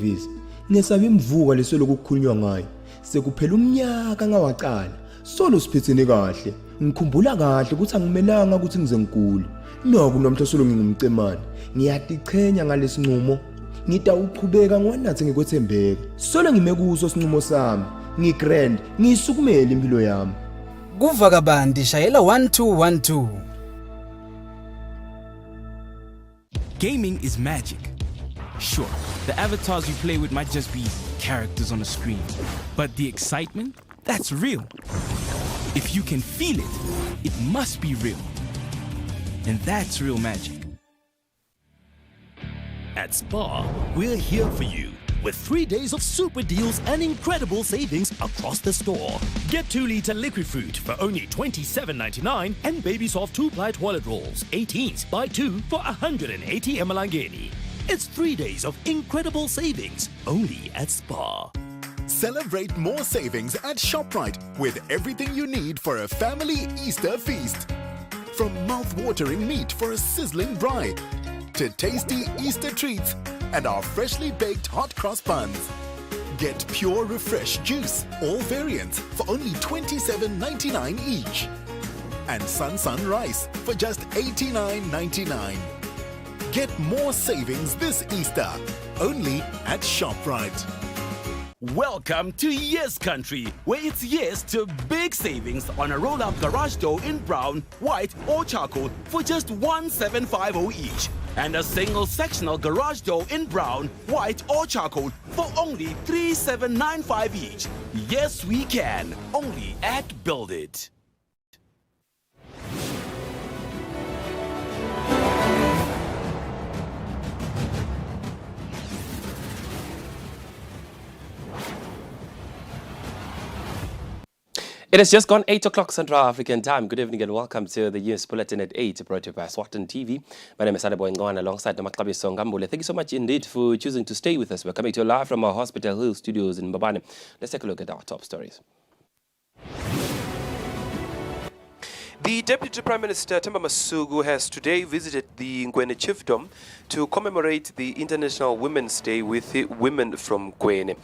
Visi, ngesabe imvuka lesoloko kukhulunywa ngayo. Sekuphela umnyaka ngawaqala. Solo siphethene kahle. Ngikhumbula kahle ukuthi angimelanga ukuthi ngize ngigule. Noku namhla solo ngingumcemane. Ngiyatichenya ngalesinqumo. Ngitawuqhubeka ngwanathi ngikwethembeka. Solo ngime kuso sinqumo sami. Ngigrand, ngisukumele impilo yami. Kuva kabandi shayela 1212. Gaming is magic. Sure, the avatars you play with might just be characters on a screen, but the excitement, that's real. If you can feel it, it must be real. And that's real magic. At Spar, we're here for you with 3 days of super deals and incredible savings across the store. Get 2-liter liquid fruit for only $27.99 and Baby Soft 2-ply toilet rolls, 18s, buy 2 for 180 mlangeni. It's 3 days of incredible savings only at Spar. Celebrate more savings at ShopRite with everything you need for a family Easter feast. From mouth-watering meat for a sizzling braai to tasty Easter treats and our freshly baked hot cross buns. Get pure refresh juice, all variants for only $27.99 each. And Sun rice for just $89.99. Get more savings this Easter, only at ShopRite. Welcome to Yes Country, where it's yes to big savings on a roll-up garage door in brown, white or charcoal for just $1,750 each. And a single sectional garage door in brown, white or charcoal for only $3,795 each. Yes, we can. Only at Build It. It has just gone 8 o'clock Central African time. Good evening and welcome to the News Bulletin at 8, brought to you by Eswatini TV. My name is Adebo Ngwana alongside Nomaklabi Songambule. Thank you so much indeed for choosing to stay with us. We're coming to you live from our Hospital Hill studios in Mbabane. Let's take a look at our top stories. The Deputy Prime Minister Themba Masuku has today visited the Ngwene Chiefdom to commemorate the International Women's Day with the women from Ngwene.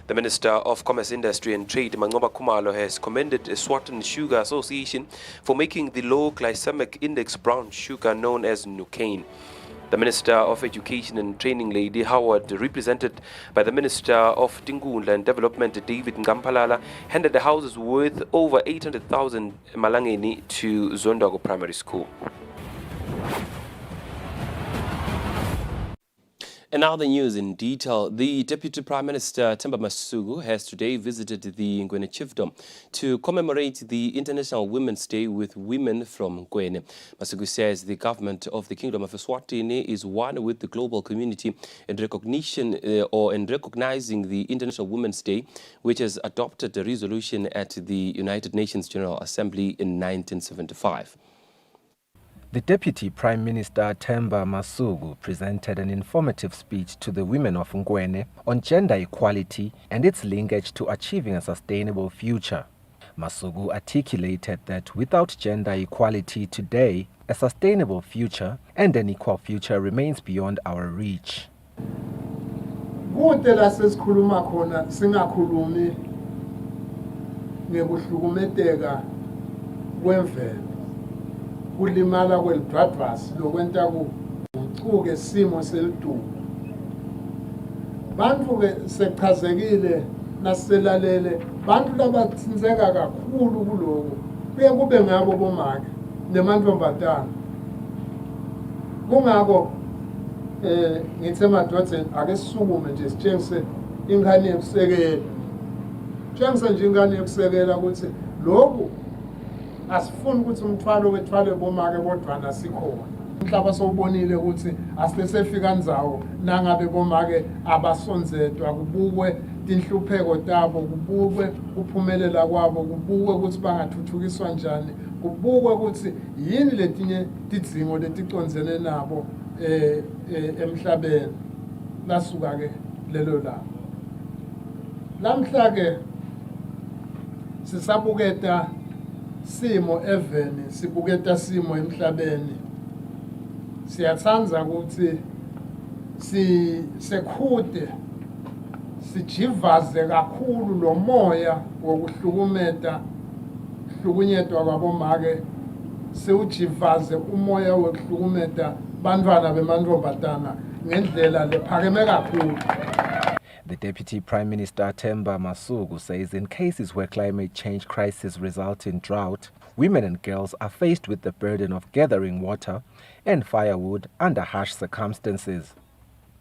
The Minister of Commerce, Industry and Trade, Mangoba Khumalo, has commended Eswatini Sugar Association for making the low glycemic index brown sugar known as Nucane. The Minister of Education and Training, Lady Howard, represented by the Minister of Tingundla and Development, David Ngampalala, handed the houses worth over 800,000 malangeni to Zondago Primary School. And now the news in detail. The Deputy Prime Minister Themba Masuku has today visited the Ngwene Chiefdom to commemorate the International Women's Day with women from Ngwene. Masuku says the government of the Kingdom of Eswatini is one with the global community in recognition in recognizing the International Women's Day, which has adopted a resolution at the United Nations General Assembly in 1975. The Deputy Prime Minister Themba Masuku presented an informative speech to the women of Ngwene on gender equality and its linkage to achieving a sustainable future. Masuku articulated that without gender equality today, a sustainable future and an equal future remains beyond our reach. Kude la sesikhuluma khona singakhulumi ngekuhlukumezeka kwemvelo. Kulimala kwelibhadbhasi lokwenta kuchuke simo selidumo. Bantu ke sechazekile nasiselalele bantu labathinzeka kakhulu kuloko kuye kube ngabo bomake nemantombazana. Kungako ngithe madodeni ake sisukume nje sitshengise ingane yokusekela. Tshengise nje ingane yokusekela ukuthi lokho asifuni ukuthi umthwalo wethwale bomake bodwa nasikhona. Umhlaba sowubonile ukuthi asesefika nzawo nangabe bomake abasonzedwa kubukwe inhlupheko tabo, kubukwe kuphumelela kwabo, kubukwe ukuthi bangathuthukiswa njani, kubukwe ukuthi yini letinye tidzingo leticondzene nabo emhlabeni. Lasuka ke lelo labo. Lamhla ke sisabuketa simo eveni, sibuketa simo emhlabeni. Siyatsanza ukuthi sekhude sijivaze kakhulu lo moya wokuhlukunyetwa kwabomake, siwujivaze umoya wokuhlukumeta bantwana bemantombazana ngendlela lephakeme kakhulu. The Deputy Prime Minister Themba Masuku says in cases where climate change crises result in drought, women and girls are faced with the burden of gathering water and firewood under harsh circumstances.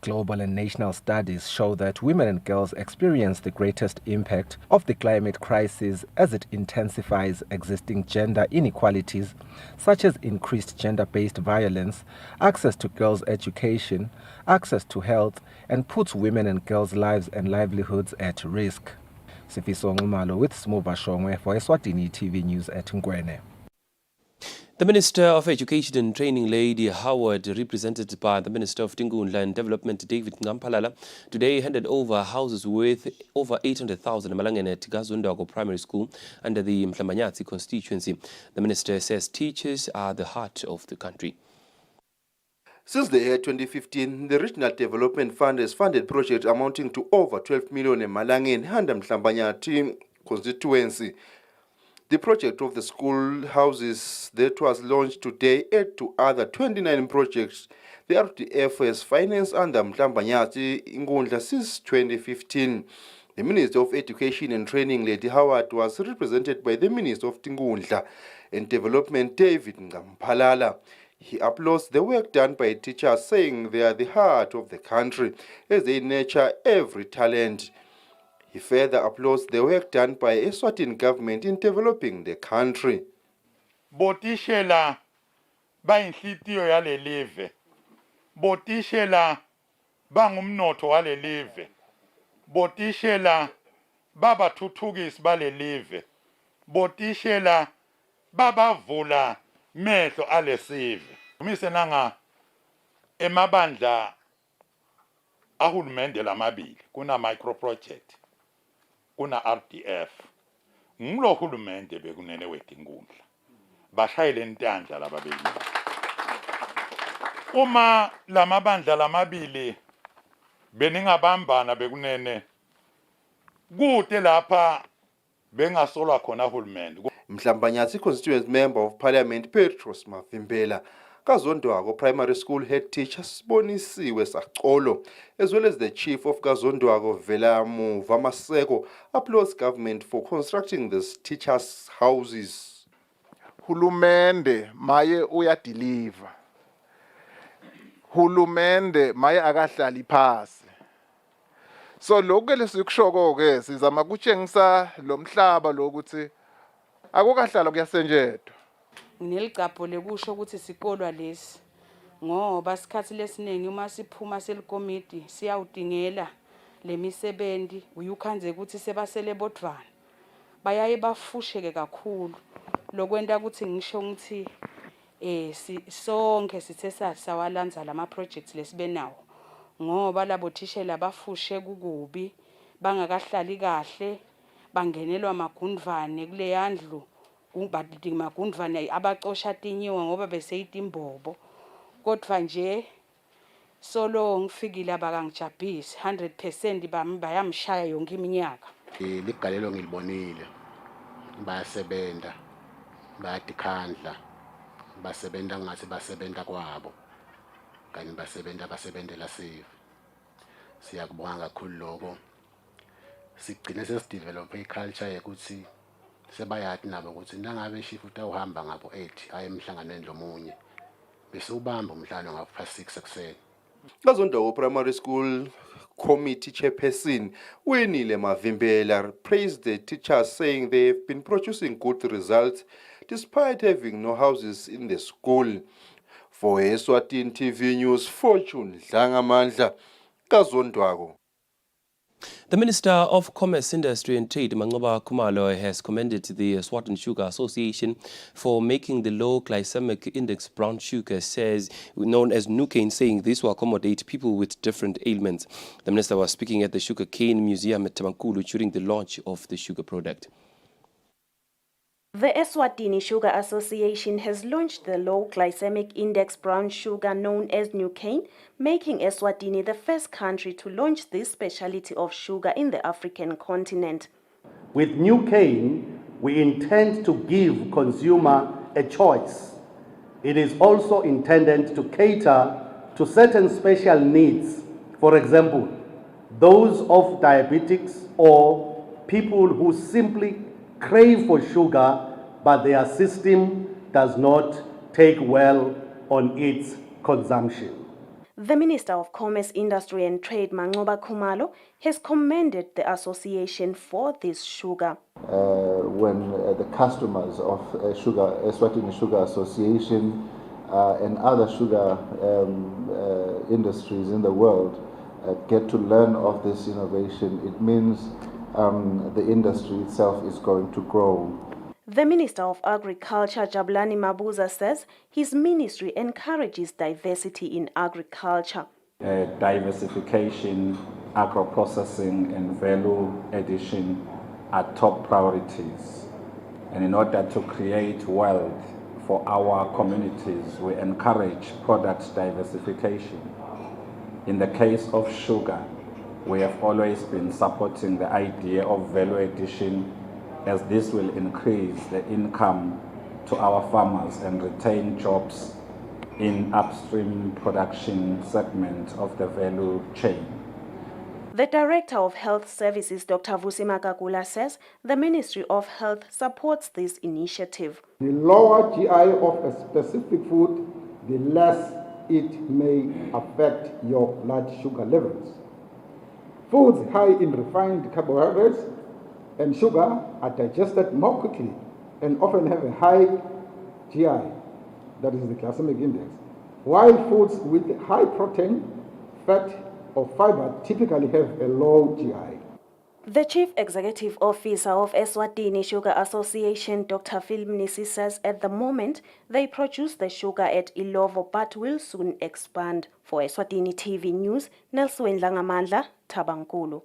Global and national studies show that women and girls experience the greatest impact of the climate crisis as it intensifies existing gender inequalities, such as increased gender-based violence, access to girls' education, access to health, and puts women and girls' lives and livelihoods at risk. Sifiso Ngumalo with Smuba Shongwe for Eswatini TV News at Ngwene. The Minister of Education and Training, Lady Howard, represented by the Minister of Tingundla and Development, David Ngampalala, today handed over houses worth over 800,000 Malangene at Gazundago Primary School under the Mhlambanyatsi constituency. The Minister says teachers are the heart of the country. Since the year 2015, the Regional Development Fund has funded projects amounting to over 12 million in Malangene and Mhlambanyatsi constituency. The project of the school houses that was launched today add to other 29 projects the RDF has financed under Mhlambanyatsi Ngundla since 2015. The Minister of Education and Training, Lady Howard, was represented by the Minister of Tingundla and Development, David Ngampalala. He applauds the work done by teachers, saying they are the heart of the country as they nurture every talent. He further applauds the work done by Eswatini government in developing the country. Botishela bayinhlitiyo yale live. Botishela bangumnotho wale live. Botishela babathuthukisi bale live. Botishela babavula mehlo ale sive. Umise nanga emabandla ahulumende lamabili kuna micro project. Kuna RDF ngulo hulumende bekunene wetingundla bashayile intandla lababili uma lamabandla lamabili beningabambana bekunene kude lapha bengasolwa khona hulumende. Mhlambanyatsi constituent member of parliament Petros Mavimbela, Gazondwago Primary School head teacher Sibonisiwe Sacholo, as well as the chief of Gazondwago Velamu Vamaseko, applauds government for constructing these teachers' houses. Hulumende maye uyadeliver. Hulumende maye akahlali phasi. So lokho lesikushoko ke sizama ukutshengisa lo mhlaba lokuthi akukahlala kuyasenjetwa. Ngineligabho lekusho ukuthi sikolwa lesi ngoba isikhathi lesiningi uma siphuma selikomiti siyawudingela lemisebenzi uyukhanze ukuthi sebasele bodvana bayaye bafusheke kakhulu lokwenta ukuthi ngisho ukuthi sonke sithe sawalanza lama projects lesibenawo ngoba labo thishela bafushe kukubi bangakahlali kahle bangenelwa amagundvane kule yandlu kubadinga magundvane abacosha tinyiwe ngoba beseyitimbobo kodwa nje solo ngifikile abakangijabhisi 100% bayamshaya yonke iminyaka. Ligalelo ngilibonile bayasebenza bayadikhandla basebenza ngathi basebenza kwabo kanti basebenzela sive. Siyakubonga kakhulu lokho sigcine sesidevelop iculture yokuthi sebayathi nabo ukuthi nangabe shift utawuhamba ngabo 8 aye emhlanganweni lomunye bese ubamba umhlalo ngapha 6 ekseni. Gazondwago Primary School Committee Chairperson Winile Mavimbela praised the teachers, saying they have been producing good results despite having no houses in the school. For Eswatini TV News, Fortune Dlangamandla, Gazondwago. The Minister of Commerce, Industry and Trade, Mangoba Kumalo, has commended the Eswatini Sugar Association for making the low glycemic index brown sugar, known as Nucane, saying this will accommodate people with different ailments. The Minister was speaking at the Sugar Cane Museum at Tamankulu during the launch of the sugar product. The Eswatini Sugar Association has launched the low glycemic index brown sugar known as New Cane, making Eswatini the first country to launch this specialty of sugar in the African continent. With New Cane, we intend to give consumer a choice. It is also intended to cater to certain special needs, for example, those of diabetics or people who simply crave for sugar, but their system does not take well on its consumption. The Minister of Commerce, Industry and Trade, Mancoba Khumalo, has commended the association for this sugar. When the customers of Eswatini Sugar Association and other sugar industries in the world get to learn of this innovation, it means the industry itself is going to grow. The Minister of Agriculture, Jabulani Mabuza, says his ministry encourages diversity in agriculture. Diversification, agro-processing and value addition are top priorities. And in order to create wealth for our communities, we encourage product diversification. In the case of sugar, we have always been supporting the idea of value addition, as this will increase the income to our farmers and retain jobs in upstream production segment of the value chain. The Director of Health Services, Dr. Vusima Kakula, says the Ministry of Health supports this initiative. The lower GI of a specific food, the less it may affect your blood sugar levels. Foods high in refined carbohydrates and sugar are digested more quickly and often have a high GI, that is the glycemic index, while foods with high protein, fat or fiber typically have a low GI. The Chief Executive Officer of Eswatini Sugar Association, Dr. Phil Mnisi, says at the moment they produce the sugar at Ilovo but will soon expand. For Eswatini TV News, Nelson Langamandla, Tabankulu.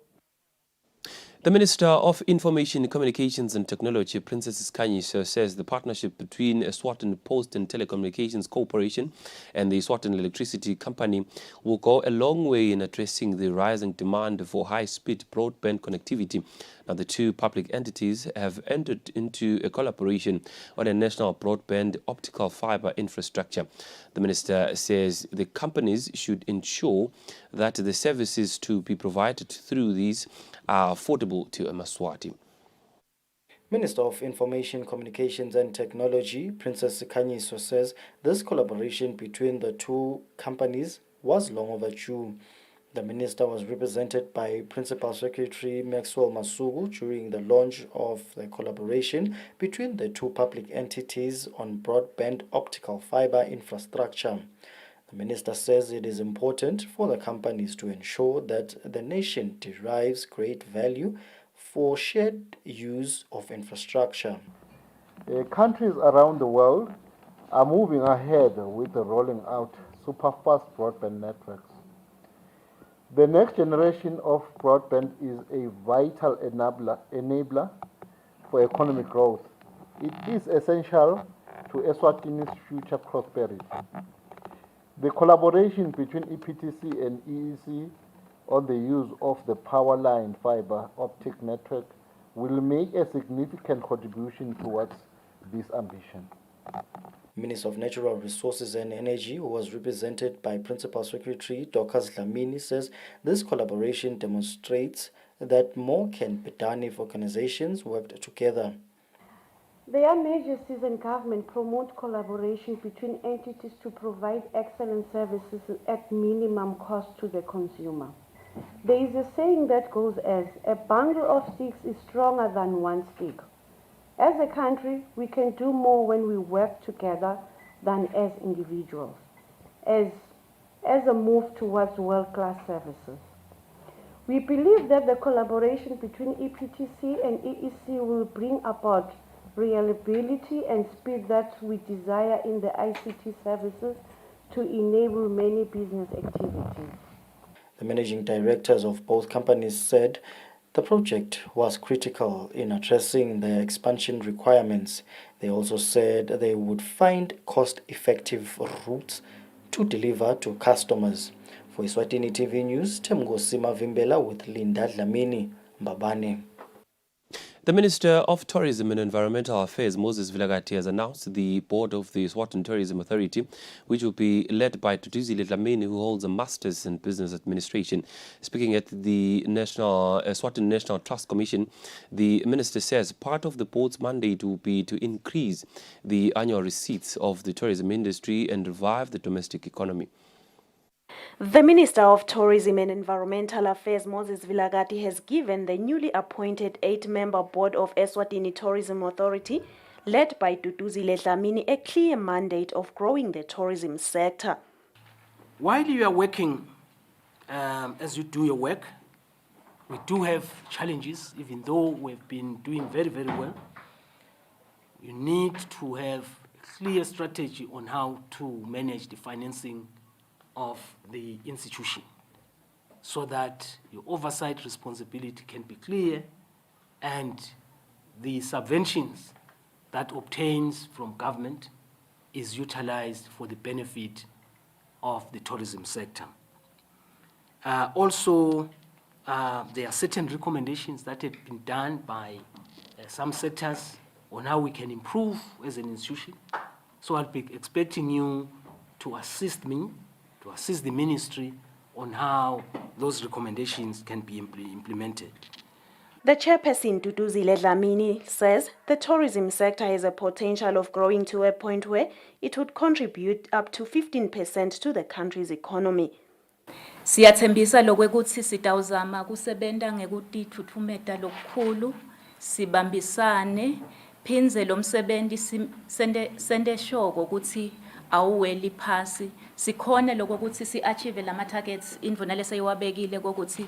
The Minister of Information, Communications and Technology, Princess Kanyisa, says the partnership between Eswatini Post and Telecommunications Corporation and the Eswatini Electricity Company will go a long way in addressing the rising demand for high-speed broadband connectivity. Now, the two public entities have entered into a collaboration on a national broadband optical fiber infrastructure. The minister says the companies should ensure that the services to be provided through these are affordable to a Maswati. Minister of Information, Communications and Technology, Princess Kanyiso, says this collaboration between the two companies was long overdue. The minister was represented by Principal Secretary Maxwell Masugu during the launch of the collaboration between the two public entities on broadband optical fiber infrastructure. The minister says it is important for the companies to ensure that the nation derives great value for shared use of infrastructure. Countries around the world are moving ahead with the rolling out super-fast broadband networks. The next generation of broadband is a vital enabler for economic growth. It is essential to Eswatini's future prosperity. The collaboration between EPTC and EEC on the use of the power line fiber optic network will make a significant contribution towards this ambition. Minister of Natural Resources and Energy, who was represented by Principal Secretary Dokas Dlamini, says this collaboration demonstrates that more can be done if organizations worked together. The young agencies and government promote collaboration between entities to provide excellent services at minimum cost to the consumer. There is a saying that goes as, a bundle of sticks is stronger than one stick. As a country, we can do more when we work together than as individuals, as a move towards world-class services. We believe that the collaboration between EPTC and EEC will bring about reliability and speed that we desire in the ICT services to enable many business activities. The managing directors of both companies said The project was critical in addressing their expansion requirements. They also said they would find cost-effective routes to deliver to customers. For Eswatini TV News, Temgosi Mavimbela with Linda Dlamini Mbabane. The Minister of Tourism and Environmental Affairs, Moses Vilagati, has announced the board of the Eswatini Tourism Authority, which will be led by Tutuzile Dlamini, who holds a Master's in Business Administration. Speaking at the Eswatini National Trust Commission, the Minister says part of the board's mandate will be to increase the annual receipts of the tourism industry and revive the domestic economy. The Minister of Tourism and Environmental Affairs, Moses Vilagati, has given the newly appointed 8-member board of Eswatini Tourism Authority, led by Tutuzile Dlamini, a clear mandate of growing the tourism sector. While you are working, as you do your work, we do have challenges, even though we've been doing very, very well. You need to have a clear strategy on how to manage the financing of the institution so that your oversight responsibility can be clear and the subventions that obtains from government is utilized for the benefit of the tourism sector. Also, there are certain recommendations that have been done by some sectors on how we can improve as an institution. So I'll be expecting you to assist me, to assist the ministry on how those recommendations can be implemented. The chairperson, Tutuzile Dlamini, says the tourism sector has a potential of growing to a point where it would contribute up to 15% to the country's economy. Siyathembisa lokwekuthi sitawuzama kusebenta ngekutitfutfumeta lokukhulu, sibambisane, phindze lo msebenzi sende shoko ukuthi awuweli phasi, sikhone lokuthi si-achieve lama targets indvuna leseyiwabekile kokuthi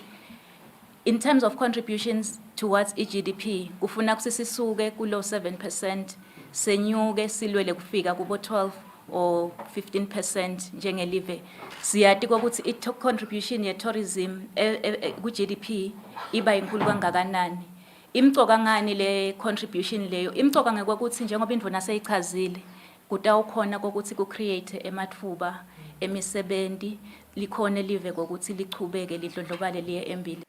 in terms of contributions towards GDP, kufuna kusi sisuke kulo 7%, senyuke silwele kufika kubo 12 or 15% njengelive. Siyati kokuthi i-contribution ye tourism ku-GDP iba inkulu kangakanani. Imcoka ngani le contribution leyo? Imcoka ngekwakuthi njengoba indvuna seyichazile, kutawukhona kokuthi ku-create ematfuba emisebenzi likhone live kokuthi lichubeke lidlondlobale liye embili.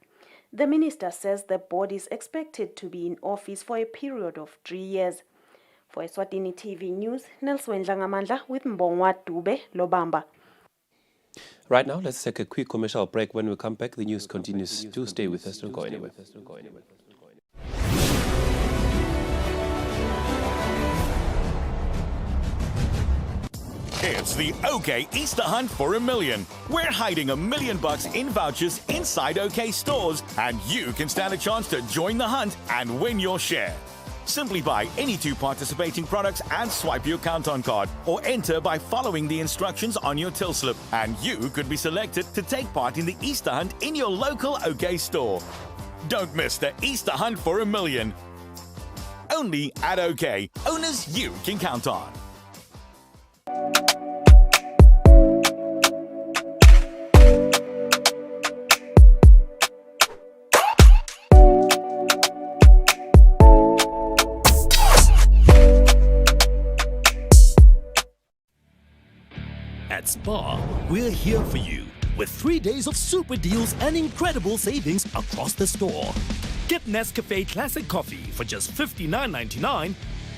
The minister says the board is expected to be in office for a period of 3 years. For Eswatini TV News, Nelson Dlangamandla with Mbongwa Dube Lobamba. Right now, let's take a quick commercial break. When we come back, the news continues. Do stay with us. Don't go anywhere. It's the OK Easter Hunt for $1 million. We're hiding $1 million in vouchers inside OK stores, and you can stand a chance to join the hunt and win your share. Simply buy any 2 participating products and swipe your count-on card, or enter by following the instructions on your till slip, and you could be selected to take part in the Easter Hunt in your local OK store. Don't miss the Easter Hunt for $1 million. Only at OK, owners you can count on. At Spar, we're here for you with 3 days of super deals and incredible savings across the store. Get Nescafe Classic Coffee for just $59.99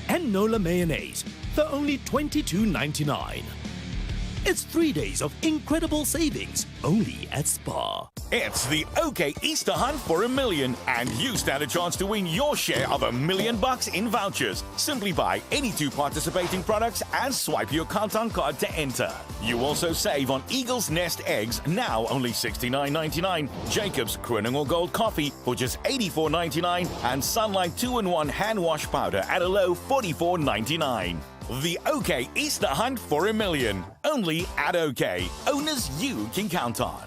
and Nola Mayonnaise for only $22.99. It's 3 days of incredible savings only at Spar. It's the OK Easter Hunt for $1 million, and you stand a chance to win your share of $1 million in vouchers. Simply buy any 2 participating products and swipe your count-on card to enter. You also save on Eagle's Nest eggs, now only $69.99, Jacob's Kroninger Gold coffee for just $84.99, and Sunlight 2-in-1 hand wash powder at a low $44.99. The OK Easter Hunt for $1 million. Only at OK. Owners you can count on.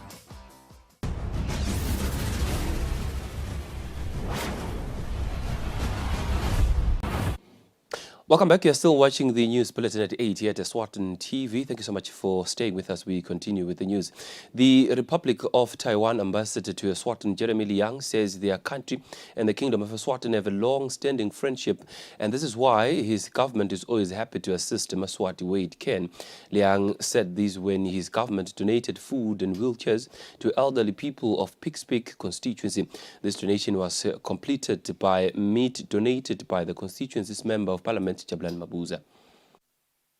Welcome back. You're still watching the news bulletin at 8 here at Eswatini TV. Thank you so much for staying with us. We continue with the news. The Republic of Taiwan ambassador to Eswatini, Jeremy Liang, says their country and the Kingdom of Eswatini have a long-standing friendship, and this is why his government is always happy to assist Maswati where it can. Liang said this when his government donated food and wheelchairs to elderly people of Pikspik constituency. This donation was completed by meat donated by the constituency's member of Parliament, Mabuza.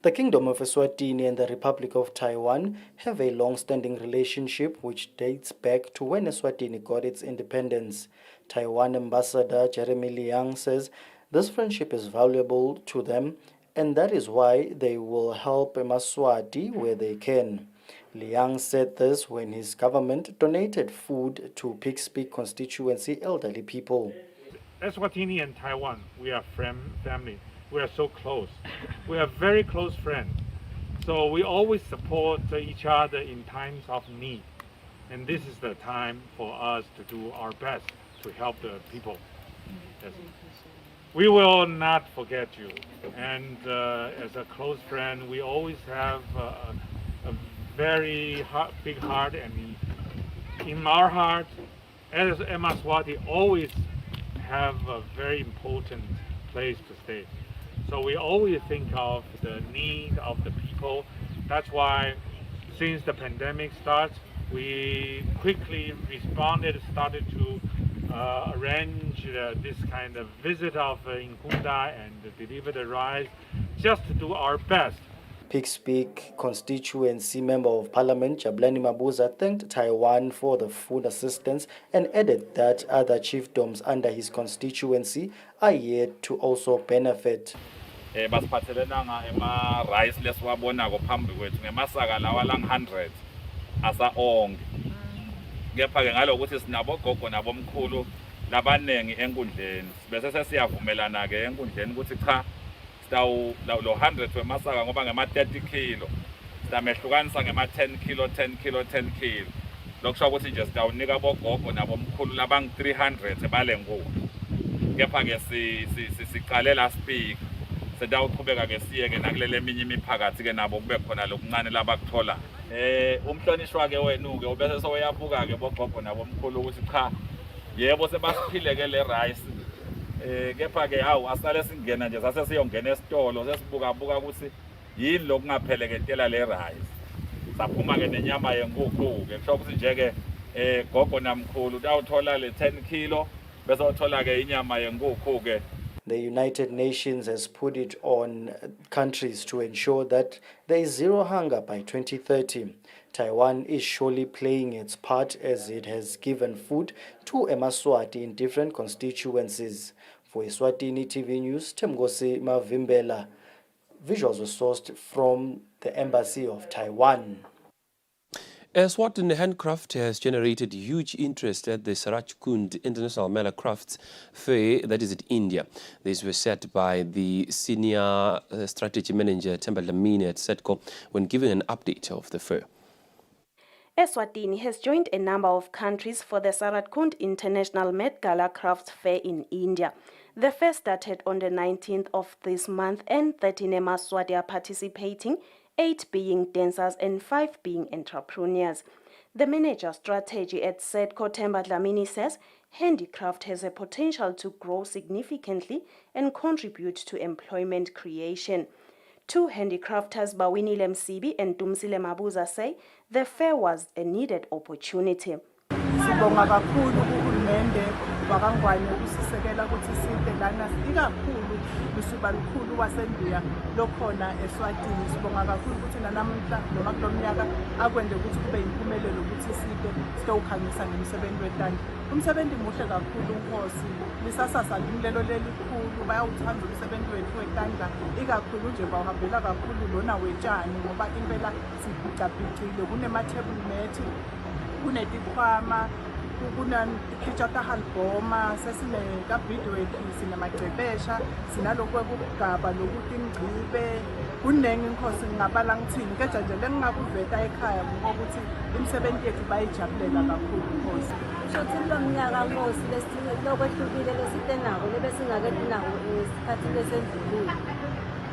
The Kingdom of Eswatini and the Republic of Taiwan have a long-standing relationship which dates back to when Eswatini got its independence. Taiwan Ambassador Jeremy Liang says this friendship is valuable to them, and that is why they will help Maswati where they can. Liang said this when his government donated food to Pikspik constituency elderly people. Eswatini and Taiwan, we are family. We are so close. We are very close friends. So we always support each other in times of need. And this is the time for us to do our best to help the people. Yes. We will not forget you. And as a close friend, we always have a very big heart. And in our heart, as Maswati, always have a very important place to stay. So we always think of the need of the people. That's why since the pandemic starts, we quickly responded, started to arrange this kind of visit of Nkunda and deliver the rice, just to do our best. Pikspik constituency member of Parliament Jabulani Mabuza thanked Taiwan for the food assistance and added that other chiefdoms under his constituency are yet to also benefit. Basiphathelena rice lesiwabonako phambi kwethu ngemasaka lawa lang-100 asa onke. Kepha-ke ngalokuthi sinabo gogo nabomkhulu labanengi enkundleni bese sesiyavumelana-ke enkundleni ukuthi cha lo 100 wemasaka ngoba ngema-30 kilo sitamehlukanisa ngema-10 kilo 10 kilo 10 kilo. Lokusho ukuthi nje sitawunika bogogo nabomkhulu labang-300 bale nkulu. Kepha-ke siqalela speak. Sedawuqhubeka-ke siye-ke nakulele eminye imiphakathi-ke nabo kube khona lokuncane labakuthola. Umhlonishwa-ke wenu-ke ubese soyabuka-ke bogogo nabomkhulu ukuthi cha yebo sebasiphile-ke le rice. Kepha-ke hawu asale singena nje sase siyongena esitolo sesibuka-buka ukuthi yini lokungapheleketela le rice. Saphuma-ke nenyama yenkukhu-ke kusho ukuthi nje-ke gogo namkhulu utawuthola le 10 kilo bese uthola-ke inyama yenkukhu-ke. The United Nations has put it on countries to ensure that there is zero hunger by 2030. Taiwan is surely playing its part as it has given food to Maswati in different constituencies. For Eswatini TV News, Temgosi Mavimbela. Visuals were sourced from the Embassy of Taiwan. Eswatini handicraft has generated huge interest at the Sarachkund International Mela Crafts Fair that is in India. These were set by the Senior Strategy Manager Temba Lamini at SETCO when giving an update of the fair. Eswatini has joined a number of countries for the Sarachkund International Met Gala Crafts Fair in India. The fair started on the 19th of this month and 13 Maswati are participating, 8 being dancers and 5 being entrepreneurs. The manager strategy at SETCO Temba Dlamini says handicraft has a potential to grow significantly and contribute to employment creation. Two handicrafters, Bawini Lemsibi and Dumsile Mabuza, say the fair was a needed opportunity. Sibonga kakhulu kuhulumende wakangwane ukusisekela ukuthi sibe lana ikakhulu lusuku olukhulu wasendiya lokhona Eswatini. Sibonga kakhulu ukuthi nanamuhla noma kulo mnyaka akwende ukuthi kube impumelelo ukuthi sitowukhangisa ngomsebenzi wetandla. Umsebenzi muhle kakhulu uNkosi lisasasa limlelo lelikhulu bayawuthanda umsebenzi wethu wetandla ikakhulu nje bawuhambela kakhulu lona wetshani ngoba impela sibhucabhicile kunema-table mat kunetikhwama kunakitshatahalbhoma sesinekabhidwethu sinemagcebesha sinalokhu kwekugaba lokuthi ingcibe kuningi inkosi ngingabala ngithini keja nje lengingakuveta ekhaya ngokuthi imisebenzi yethu bayijabulela kakhulu inkosi. kusho ukuthi lo mnyaka ngosi lokwehlukile lesitenako lebe singaketinako esikhathini esendlulile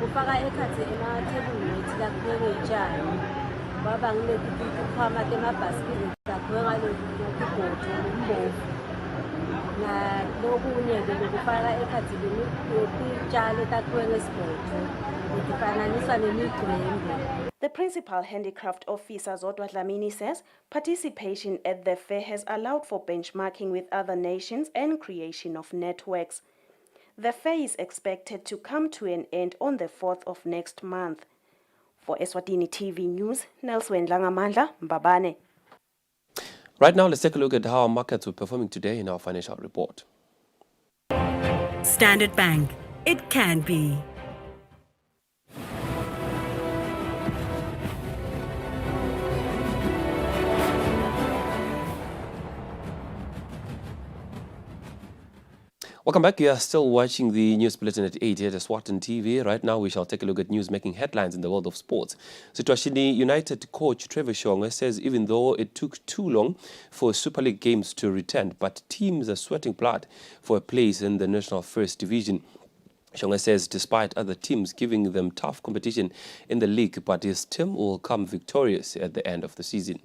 kufaka ekhatsi emathebuli wethu lakubekwe itshani kwaba ngiletikhwama temabhasikili sakhiwe ngalokubhodo umbovu nalokunye-ke bekufaka ekhatsi letitshalo takhiwe ngesibhodo letifananiswa nemigwembe. The principal handicraft officer Zodwa Dlamini says participation at the fair has allowed for benchmarking with other nations and creation of networks. The fair is expected to come to an end on the 4th of next month. For Eswatini TV News, Nelson Langamandla, Mbabane. Right now, let's take a look at how our markets were performing today in our financial report. Standard Bank. It can be. Welcome back. You are still watching the news bulletin at 8 here at Eswatini TV. Right now, we shall take a look at news making headlines in the world of sports. Eswatini United coach Trevor Shonga says even though it took too long for Super League games to return, but teams are sweating blood for a place in the National First Division. Shonga says despite other teams giving them tough competition in the league, but his team will come victorious at the end of the season.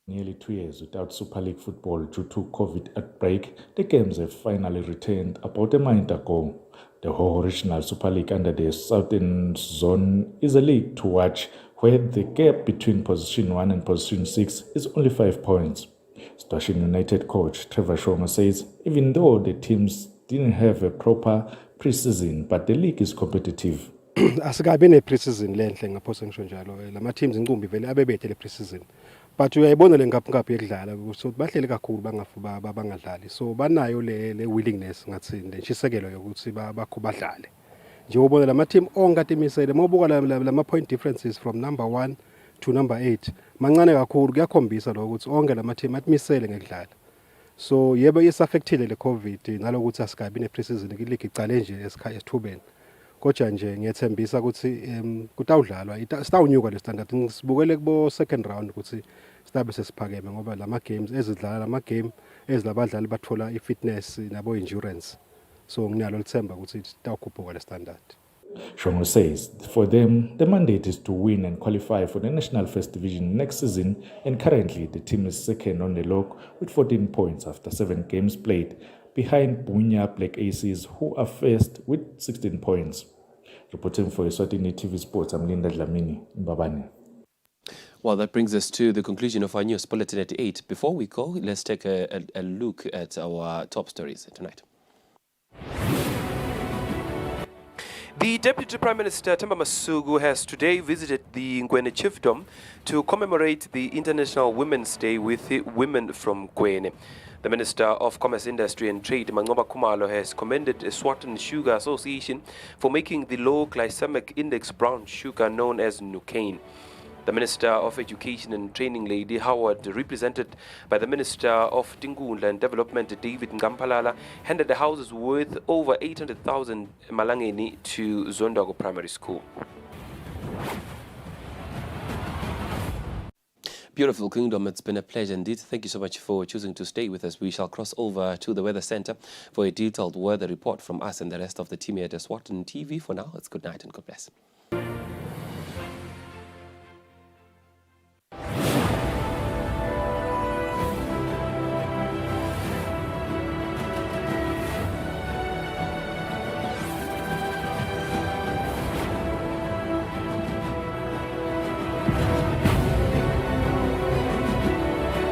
Nearly 2 years without Super League football due to COVID outbreak, the games have finally returned about a month ago. The whole regional Super League under the Southern Zone is a league to watch where the gap between position 1 and position 6 is only 5 points. Eswatini United coach Trevor Shonga says even though the teams didn't have a proper pre-season, but the league is competitive. Asikabe ne-pre-season lenhle ngaphosa ngisho njalo lama teams inqumbi vele abebethe le pre-season but uyayibona le ngaphi yekudlala so bahlele kakhulu bangadlali so banayo le willingness ngathi lentshisekelo yokuthi bakho badlale nje ubona lama team onke atimisele mobuka lama point differences from number 1 to number 8 mancane kakhulu kuyakhombisa lokho ukuthi onke lama team atimisele ngekudlala so yebo isaffectile le covid nalokuthi asikabi ne-pre-season league icale nje esithubeni kodwa nje ngiyethembisa ukuthi kutawudlalwa sitawunyuka le standard ngisibukele kubo second round ukuthi sitabe sesiphakeme ngoba lama games ezidlala lama game ezilabadlali bathola i-fitness nabo endurance so nginalo lithemba ukuthi sitawukhuphuka le standard. Shongo says for them the mandate is to win and qualify for the National First Division next season, and currently the team is second on the log with 14 points after 7 games played, behind Bunya Black Aces who are first with 16 points. Reporting for Eswatini TV Sports, I'm Linda Dlamini, Mbabane. Well, that brings us to the conclusion of our news bulletin at 8. Before we go, let's take a look at our top stories tonight. The Deputy Prime Minister Themba Masuku has today visited the Ngwene Chiefdom to commemorate the International Women's Day with women from Ngwene. The Minister of Commerce, Industry and Trade, Mangoba Kumalo, has commended Eswatini Sugar Association for making the low glycemic index brown sugar known as Nucane. The Minister of Education and Training, Lady Howard, represented by the Minister of Tingundla and Development, David Ngampalala, handed the houses worth over 800,000 Malangeni to Zondago Primary School. Beautiful Kingdom, it's been a pleasure indeed. Thank you so much for choosing to stay with us. We shall cross over to the Weather Center for a detailed weather report from us and the rest of the team here at Eswatini TV. For now, it's good night and God bless.